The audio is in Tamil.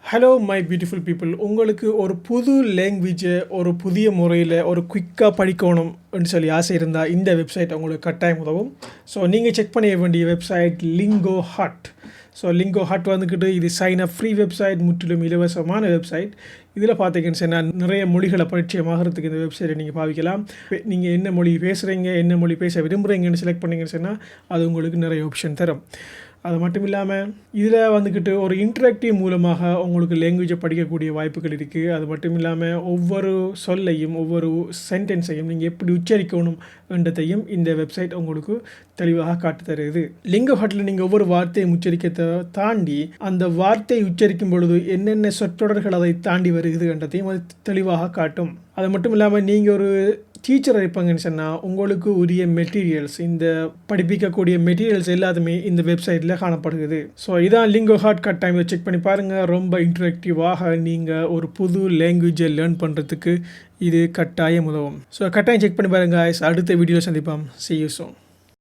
Hello my beautiful people. உங்களுக்கு ஒரு புது லேங்குவேஜை ஒரு புதிய முறையில் ஒரு குயிக்காக படிக்கணும்னு சொல்லி ஆசை இருந்தால் இந்த வெப்சைட் உங்களுக்கு கட்டாயம் உதவும். ஸோ நீங்கள் செக் பண்ண வேண்டிய வெப்சைட் லிங்கோ ஹட். ஸோ லிங்கோ ஹட் வந்துக்கிட்டு இது சைன் அப் ஃப்ரீ வெப்சைட், முற்றிலும் இலவசமான வெப்சைட். இதில் பார்த்தீங்கன்னு சொன்னால் நிறைய மொழிகளை பரிச்சயமாகறதுக்கு இந்த வெப்சைட்டை நீங்கள் பாவிக்கலாம். நீங்கள் என்ன மொழி பேசுகிறீங்க, என்ன மொழி பேச விரும்புகிறீங்கன்னு செலக்ட் பண்ணிங்கன்னு சொன்னால் அது உங்களுக்கு நிறைய ஆப்ஷன் தரும். அது மட்டும் இல்லாமல் இதில் வந்துக்கிட்டு ஒரு இன்ட்ராக்டிவ் மூலமாக உங்களுக்கு லேங்குவேஜை படிக்கக்கூடிய வாய்ப்புகள் இருக்குது. அது மட்டும் இல்லாமல் ஒவ்வொரு சொல்லையும் ஒவ்வொரு சென்டென்ஸையும் நீங்கள் எப்படி உச்சரிக்கணும் என்றதையும் இந்த வெப்சைட் உங்களுக்கு தெளிவாக காட்டு தருது. லிங்கோ ஹட்டில் நீங்கள் ஒவ்வொரு வார்த்தையை உச்சரிக்கத்தை தாண்டி அந்த வார்த்தையை உச்சரிக்கும் பொழுது என்னென்ன சொற்றொடர்கள் அதை தாண்டி வருகிறது என்றதையும் அது தெளிவாக காட்டும். அது மட்டும் இல்லாமல் நீங்கள் ஒரு டீச்சர் இருப்பாங்கன்னு சொன்னால் உங்களுக்கு உரிய மெட்டீரியல்ஸ், இந்த படிப்பிக்கக்கூடிய மெட்டீரியல்ஸ் எல்லாத்துமே இந்த வெப்சைட்டில் காணப்படுகிறது. ஸோ இதான் லிங்கோ ஹாட். கட்டாயம் செக் பண்ணி பாருங்கள். ரொம்ப இன்ட்ராக்டிவாக நீங்கள் ஒரு புது லேங்குவேஜை லேர்ன் பண்ணுறதுக்கு இது கட்டாயம் உதவும். ஸோ கட்டாயம் செக் பண்ணி பாருங்கள். அடுத்த வீடியோவில் சந்திப்போம். See you soon.